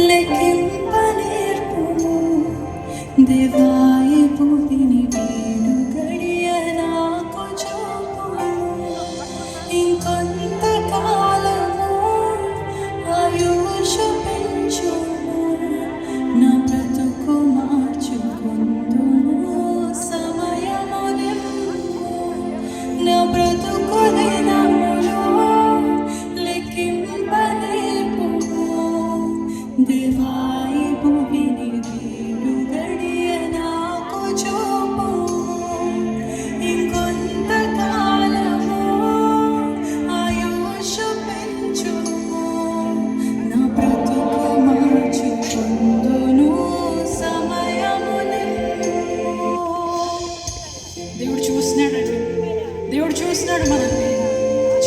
లెక్కింపనేర్పుము దేవాయి భూమిని వీడు గడియ నాకు చూపుము ఇంకొంతకాలము ఆయుషు పెంచుము నా బ్రతుకు మార్చుకుందును సమయము నింపు నా బ్రతుకు దినములో లెక్కింపనేర్పుము దేవాయి భూమిని వీడు గడియ నాకు చూపుము ఇంకొంతకాలము ఆయుషు పెంచుము నా బ్రతుకు మార్చుకుందును సమయము నింపు. దేవుడు చూస్తున్నాడండి. దేవుడు చూస్తున్నాడు మనల్ని.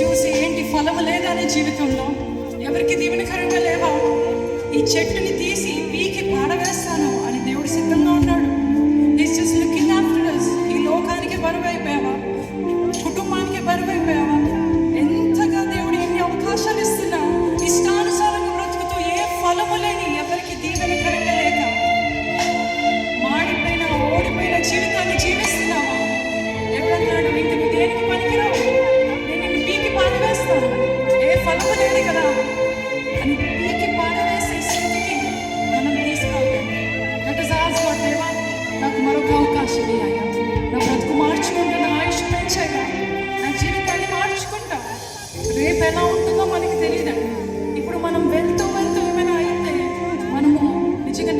చూసి ఏంటి ఫలము లేదని జీవితంలో ఎవరికి దీవెనకరంగా లేవా, ఈ చెట్టుని తీసి పీకి పాడవేస్తాను అని దేవుడు సిద్ధంగా ఉన్నాడు. He's just looking after us. ఈ లోకానికి బరువు అయిపోయావా, కుటుంబానికి బరువు అయిపోయావా, ఎంతగా దేవుడు ఎన్ని అవకాశాలు ఇస్తున్నా ఇష్టానుసారంగా బ్రతుకుతూ ఏ ఫలము లేని ఎవరికి దీవెనకరంగా లేక మాడిపోయిన ఓడిపోయిన జీవితాన్ని జీవిస్తున్నావా? ఎవరన్నాడు ఇంక నువ్వు దేనికి పనికిరావు, నేను నిన్ను పీకి పాడవేస్తాను, ఏ ఫలము లేదు కదా అని పీకి పాడవేసే స్థితికి మనం తీసుకురావాలి. That is as God. దేవా నాకు మరొక అవకాశం ఇయ్యా, నా బ్రతుకు మార్చుకుంటా, నా ఆయుష్ పెంచగా, నా జీవితాన్ని మార్చుకుంటా. రేపు ఎలా ఉంటుందో మనకి తెలియదండి. ఇప్పుడు మనం వెళ్తూ వెళ్తూ ఏమైనా అయితే మనము నిజంగా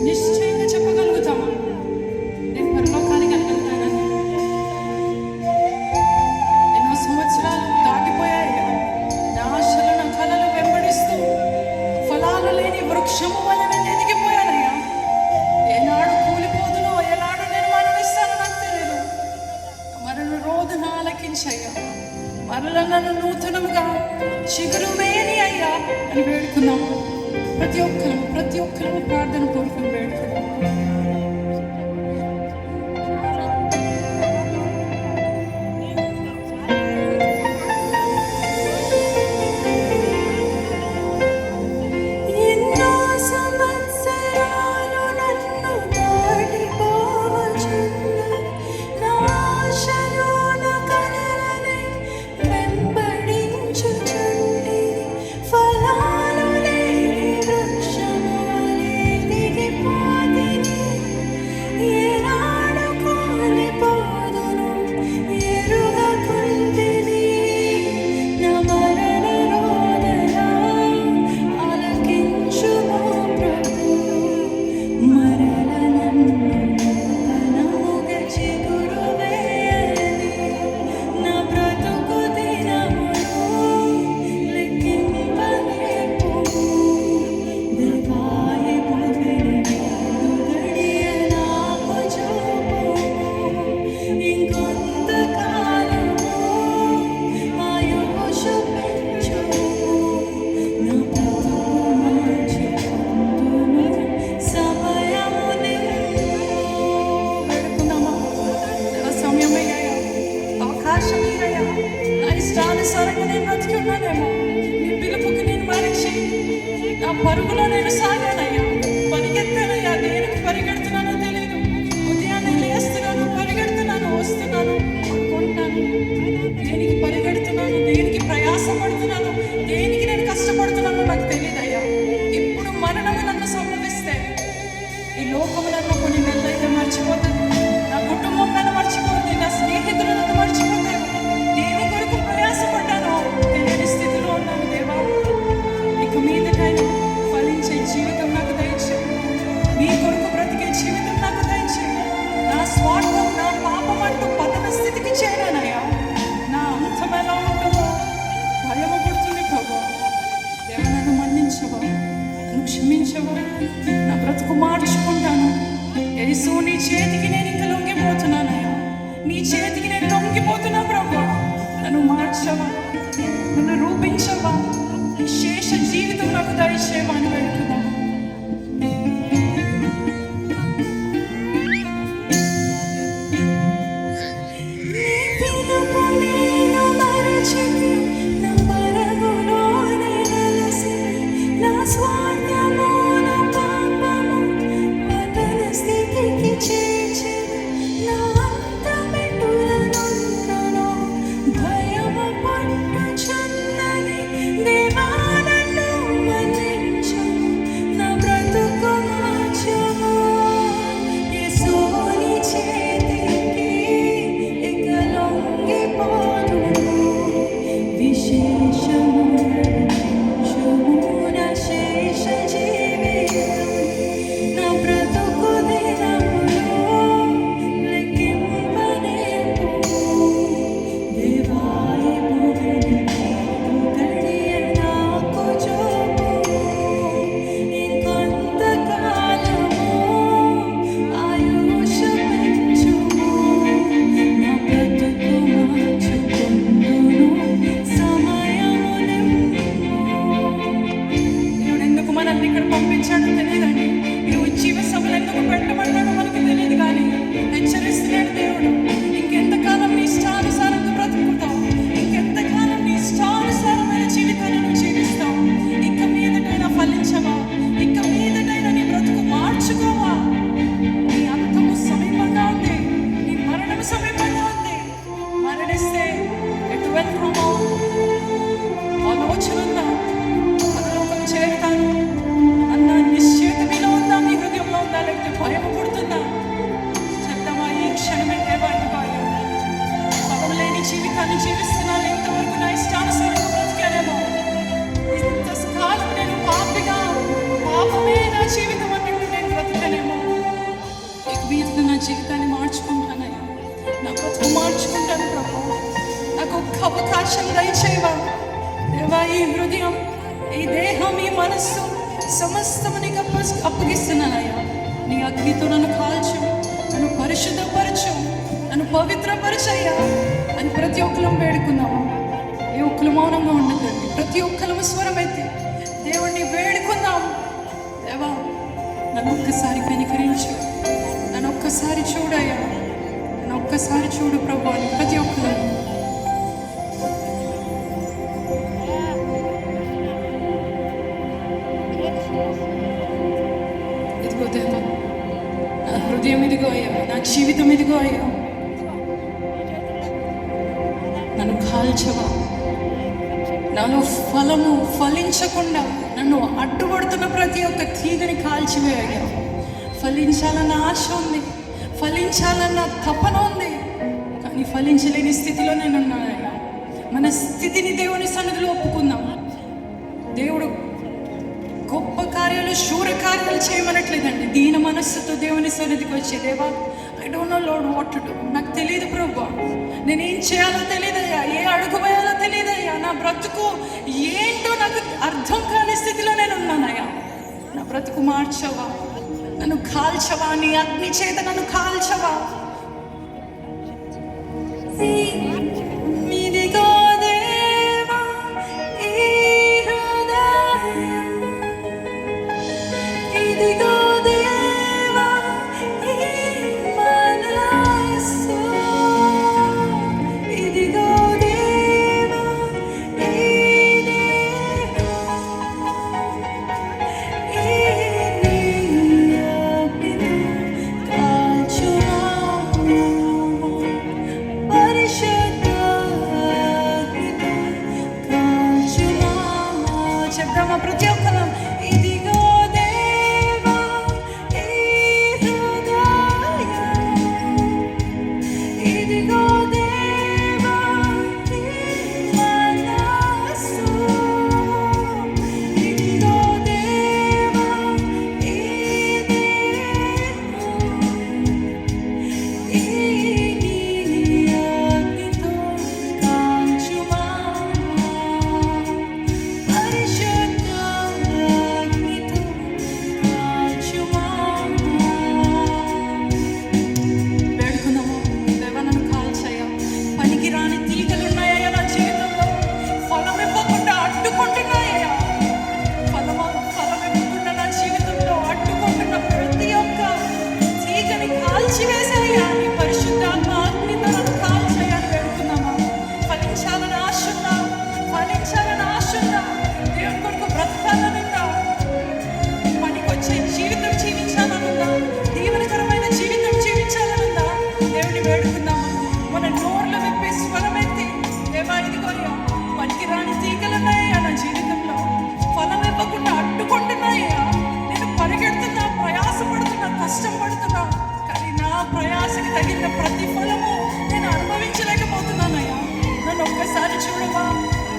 నిశ్చయంగా చెప్పగలుగుతామా నేను పరలోకానికి వెళ్ళగలుగుతానని? ఎన్నో సంవత్సరాలు దాటిపోయాయి. నా ఆశలు నా కళలు వెంబడిస్తూ ఫలాలు లేని వృక్షము వలన నేను ఎదిగిపోయానయ్యా. ఏనాడు కూలిపోదునో, ఏనాడు నేను మరణిస్తానో నాకు తెలియదు. మరణ రోదన ఆలకించయ్యా, మరల నన్ను నూతనముగా చిగురు వేయని అయ్యా అని వేడుకున్నాము. ప్రతి ఒక్కరము ప్రార్థన కోరుకుని వేడుకున్నాము. ఎన్నో సంవత్సరాలు నన్ను దాటిపోవచున్న నా ఆశలు నా కలలని వెంబడించుచుండి ఫలాలు లేని వృక్షము వలె ఎదిగిపోతిని. ఏనాడు కూలిపోదును ఎరుగకుంటిని. నా మరణ రోదన ఆలకించుము ప్రభు. మరల నన్ను నూతనముగా చిగురు వేయని. నా బ్రతుకు దినములు లెక్కింపనేర్పుము దేవాయి భూమిని వీడు గడియ నాకు చూపుము ఇంకొంతకాలము ఆయుషు పెంచుము నా బ్రతుకు మార్చుకుందును సమయము నింపు. వేడుకుందామా? దేవ సమయమయ్యాయా, అవకాశం ఇయ్యా. నా ఇష్టానుసారంగా నేను బ్రతికి ఉన్నానేమో, నీ పిలుపుకి నేను మరిచి నా పరుగులో నేను సాగానయ్యా, పరిగెత్తానయ్యా. దేనికి పరిగెడుతున్నానో తెలియదు. ఉదయాన్నే లేస్తున్నాను, పరిగెడుతున్నాను, వస్తున్నాను, పడుకుంటున్నాను. దేనికి పరిగెడుతున్నాను, దేనికి ప్రయాసపడుతున్నాను, దేనికి నేను కష్టపడుతున్నానో నాకు తెలియదయ్యా. ఇప్పుడు మరణము నన్ను సంభవిస్తే ఈ లోకము నన్ను కొన్ని నెలలైతే మర్చిపోతాను, నా కుటుంబం నన్ను మర్చిపోతుంది, నా స్నేహితులు నన్ను మర్చిపోతారు. దేని కొరకు ప్రయాసపడ్డానో తెలియని స్థితిలో ఉన్నాను. దేవా ఇక మీదటైనా ఫలించే జీవితం నాకు దయచేయండి. నీ కొరకు బ్రతికే జీవితం నాకు దయచేయండి. నా స్వార్థం, నా పాపం అంటూ పతన స్థితికి చేరానయ్యా. నా అంతం ఎలా ఉంటుందో భయము పుడుతుంది ప్రభు. దేవ నన్ను మన్నించవా, నన్ను క్షమించవా, నా బ్రతుకు మార్చుకుంటాను. యేసు నీ చేతికి నేను ఇంకా లొంగిపోతున్నానయ్యా. నీ చేతికి నేను లొంగిపోతున్నా ప్రభు. నన్ను మార్చవా, నన్ను రూపించవా, నీ శేష జీవితం నాకు దయచేయమా అని వేడుకుందాం. నీ పిలుపు నేను మరచితి, నా పరుగులోనే అలసి, నా స్వార్థము మనల్ని ఇక్కడ పంపించాడో తెలియదండి. ఈ జీవ సభలు ఎందుకు పెట్టమన్నాడో మనకు తెలియదు, కానీ హెచ్చరిస్తున్నాడు దేవుడు. ఇంకెంతకాలం నీ ఇష్టానుసారంగా బ్రతుకుతావు? ఇంకెంతకాలం నీ ఇష్టానుసారమైన జీవితాన్ని నువ్వు జీవిస్తావు? ఇక మీదటైనా ఫలించవా? ఇక మీదటైనా నీ బ్రతుకు మార్చుకోవా? నీ అంతము సమీపంగా ఉంది, నీ మరణం సమీపంగా ఉంది. మరణిస్తే ఎటు వెళ్తామో ఆలోచన ఉందా? పరలోకం చేరుతాను అన్న నిశ్చయిత మీలో ఉందా? మీ హృదయంలో ఉందా? లేకపోతే భయం పుడుతుందా? చెప్తామా ఈ క్షణమే దేవానికి ఫలం లేని జీవితాన్ని జీవిస్తున్నాను. ఇంతవరకు నా ఇష్టానుసారంగా బ్రతికానేమో, ఇంతకాలం నేను పాపిగా, పాపమే నా జీవితం అన్నట్టు నేను బ్రతికానేమో. ఇక మీద నా జీవితాన్ని మార్చుకుంటానయ్యా, నా బ్రతుకు మార్చుకుంటాను ప్రభు. నాకు ఒక్క అవకాశం దయచేయవా దేవా. ఈ హృదయం, ఈ దేహం, ఈ మనస్సు సమస్తము నీకు అప్పగిస్తున్నానయ్యా. నీ అగ్నితో నన్ను కాల్చు, నన్ను పరిశుద్ధపరచు, నన్ను పవిత్రపరచయ్యా అని ప్రతి ఒక్కరం వేడుకుందాము. ఏ ఒక్కరు మౌనంగా ఉండకండి, ప్రతి ఒక్కరు స్వరం ఎత్తి దేవుణ్ణి వేడుకుందాం. దేవా నన్ను ఒక్కసారి కనికరించు, నన్ను ఒక్కసారి చూడయ్యా, నన్ను ఒక్కసారి చూడు ప్రభు అని ప్రతి ఒక్కరు. ఇదిగో దేవా, నా హృదయం ఇదిగో అయ్యా, నా జీవితం ఇదిగో అయ్యా, నన్ను కాల్చవా. నాలో ఫలము ఫలించకుండా నన్ను అడ్డుపడుతున్న ప్రతి ఒక్క తీగని కాల్చివేయ్యా. ఫలించాలన్న ఆశ ఉంది, ఫలించాలన్న తపన ఉంది, కానీ ఫలించలేని స్థితిలో నేను ఉన్నానయ్యా. మన స్థితిని దేవుని సన్నిధిలో ఒప్పుకుందాం. దేవుడు గొప్ప కార్యాలు, శూర కార్యాలు చేయమనట్లేదండి. దీన మనస్సుతో దేవుని సన్నిధికి వచ్చే, దేవా I don't know lord what to do, నాకు తెలియదు ప్రభు, నేనేం చేయాలో తెలియదయ్యా, ఏ అడుగు వేయాలో తెలియదయ్యా, నా బ్రతుకు ఏంటో నాకు అర్థం కాని స్థితిలో నేను ఉన్నానయ్యా. నా బ్రతుకు మార్చవా, నన్ను కాల్చవా, నీ అగ్ని చేత నన్ను కాల్చవా. ఇదిగో దేవా ఈ హృదయం, ఇదిగో దేవా ఈ మనస్సు, ఇదిగో దేవా ఈ దేహం, ఈ నీ అగ్నితో కాల్చుమా, పరిశుద్ధ అగ్నితో కాల్చుమా. చెప్దామా ప్రతి ఒక్కరం? ఇదిగో దేవా ఈ హృదయం, ఇదిగో దేవా ఈ మనస్సు, ఇదిగో దేవా ఈ దేహం, ఈ నీ అగ్నితో కాల్చుమా, పరిశుద్ధ అగ్నితో కాల్చుమా. వేడుకుందాము, దేవా నన్ను కాల్చయ్యా. పనికి రాని తీగలున్నాయ్యా నా జీవితంలో, ఫలం ఇవ్వకుండా అడ్డుకుంటున్నాయ్యా. ఫలం ఇవ్వకుండా నా జీవితంలో అడ్డుకుంటున్న ప్రతి ఒక్క తీగని కాల్చివేసాయ్యా. నీ పరిశుద్ధాత్మ అగ్నితో నన్ను కాల్చయ్యా అని వేడుకుందామా. ఫలించాలని ఆశ ఉందా? ఫలించాలని ఆశ ఉందా? దేవుని కొరకు బ్రతకాలనుందా? పనికొచ్చే జీవితం జీవించాలనుందా? దీవెనకరమైన జీవితం జీవించాలనుందా? దేవుని వేడుకుందామా. మన నోర్లు విప్పి స్వరమెత్తి, దేవా ఇదిగో అయ్యా, పనికి రాని తీగలున్నాయ్యా నా జీవితంలో, ఫలం ఇవ్వకుండా అడ్డుకుంటున్నాయ్యా. నేను పరిగెడుతున్నా, ప్రయాసపడుతున్నా, కష్టం పడుతున్నా, కానీ నా ప్రయాసకి తగిన ప్రతిఫలము నేను అనుభవించలేకపోతున్నానయ్యా. నన్ను ఒక్కసారి చూడవా,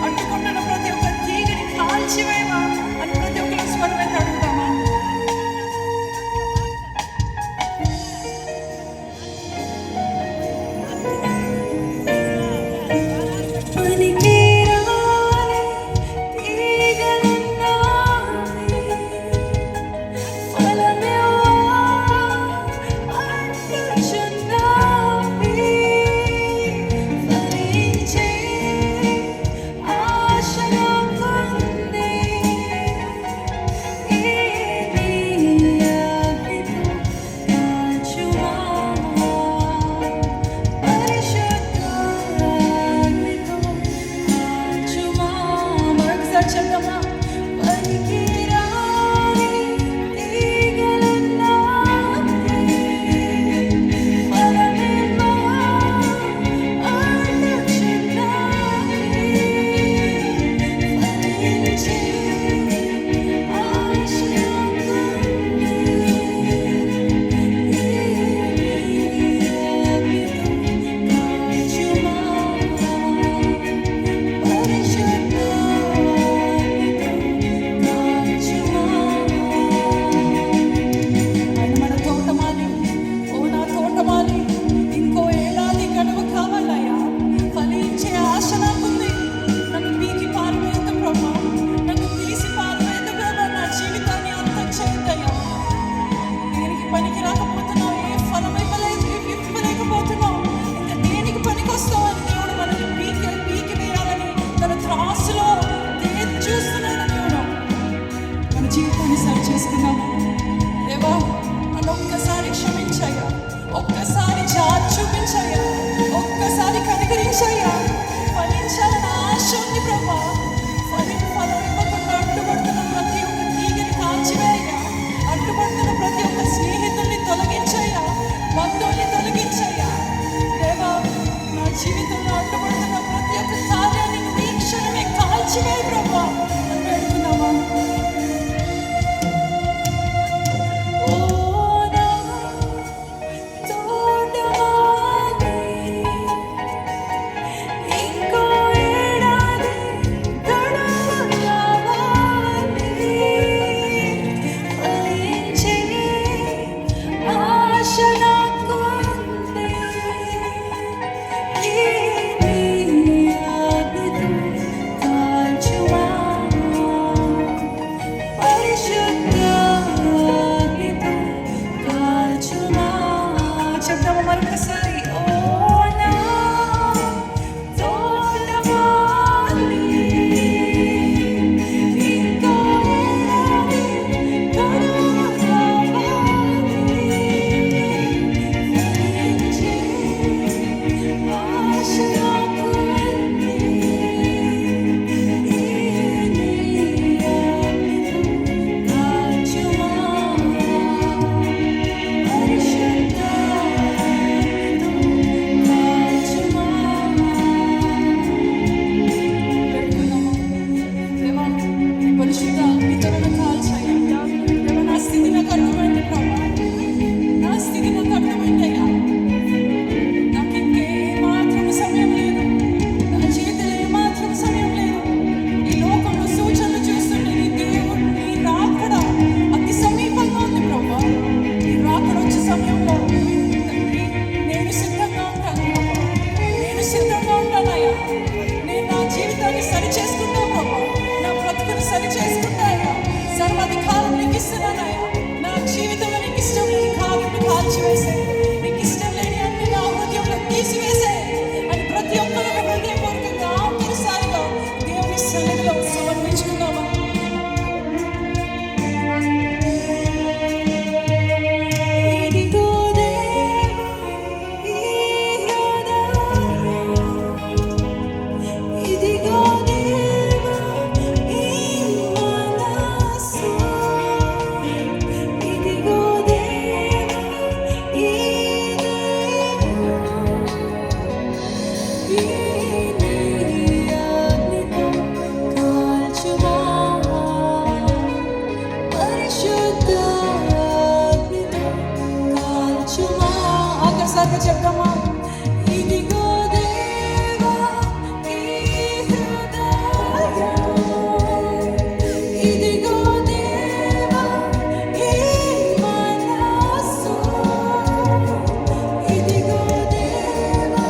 అడ్డుకుంటున్న ప్రతి ఒక్క తీగని కాల్చివేవా అని ప్రతి ఒక్కరు స్వరమైతే అడుగుతామా. పనికి రాని తీగలున్నాయి, ఫలమివ్వా అడ్డుచున్నాయి, ఫలించే కాల్చివేయ్యా. అడ్డుపడుతున్న ప్రతి ఒక్క స్నేహితుల్ని తొలగించయ్యా, బంధువుల్ని తొలగించయ్యా. దేవా, నా జీవితంలో అడ్డుపడుతున్న ప్రతి ఒక్క కార్యాన్ని నువ్వు ఈ క్షణమే కాల్చివేయి ప్రభా అని వేడుకున్నావా? చెప్తామా? ఇదిగో దేవా ఈ హృదయం, ఇదిగో దేవా ఈ మనసు, ఇదిగో దేవా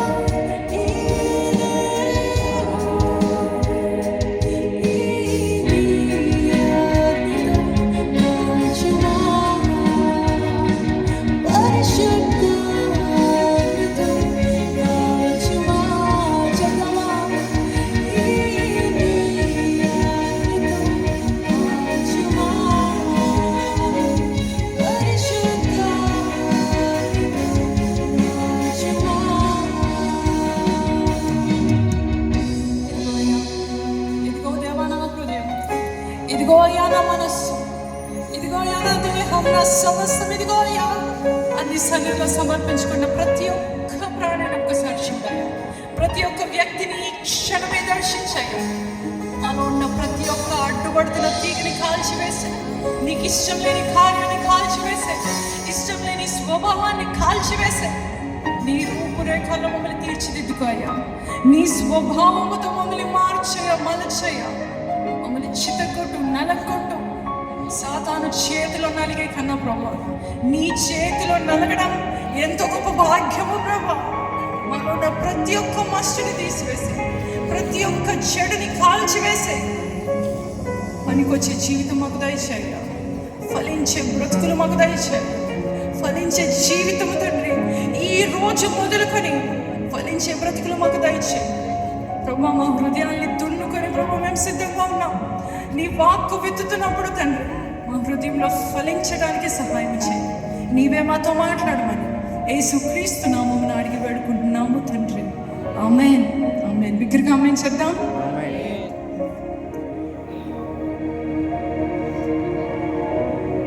ఈ ఇదిగో అయ్యా నా మనస్సు, ఇదిగో అయ్యా నా దేహం, నా సమస్తం, ఇదిగో అయ్యా అన్ని సన్నిధిలో సమర్పించుకున్న ప్రతి ఒక్క ప్రాణాన్ని ఒక్కసారి చూడాలి. ప్రతి ఒక్క వ్యక్తిని ఈ క్షణమే దర్శించాయి. అలా ఉన్న ప్రతి ఒక్క అడ్డుపడుతున్న తీగని కాల్చివేసే, నీకు ఇష్టం లేని కార్యాన్ని కాల్చివేసే, ఇష్టం లేని స్వభావాన్ని కాల్చివేసే. నీ రూపురేఖల్లో మమ్మల్ని తీర్చిదిద్దుకోయ్యా, నీ స్వభావముతో మమ్మల్ని మార్చయ్యా, మలచయ్యా. మమ్మల్ని చితకొట్టు, నలగొట్టు. సాతాను చేతిలో నలిగే కన్నా ప్రభా, నీ చేతిలో నలగడం ఎంతో గొప్ప భాగ్యము ప్రభా. మనలో ప్రతి ఒక్క మస్టుని తీసివేసే, ప్రతి ఒక్క చెడుని కాల్చివేసే. పనికొచ్చే జీవితం మాకు దయచేయ, ఫలించే బ్రతుకులు మాకు దయచేయ, ఫలించే జీవితము తండ్రి ఈ రోజు మొదలుకొని ఫలించే బ్రతుకులు మాకు దయచేయ ప్రభా. మా హృదయాల్ని దున్నుకొని ప్రభా మేము సిద్ధంగా ఉన్నాం. నీ వాక్కు విత్తుతున్నప్పుడు తండ్రి మా హృదయంలో ఫలించడానికి సహాయం చేయి. నీవే మాతో మాట్లాడమని యేసుక్రీస్తు నామమున అడిగి వేడుకుంటున్నాము తండ్రి. ఆమేన్, ఆమేన్. బిగ్గరగా ఆమేన్ చెప్దాం.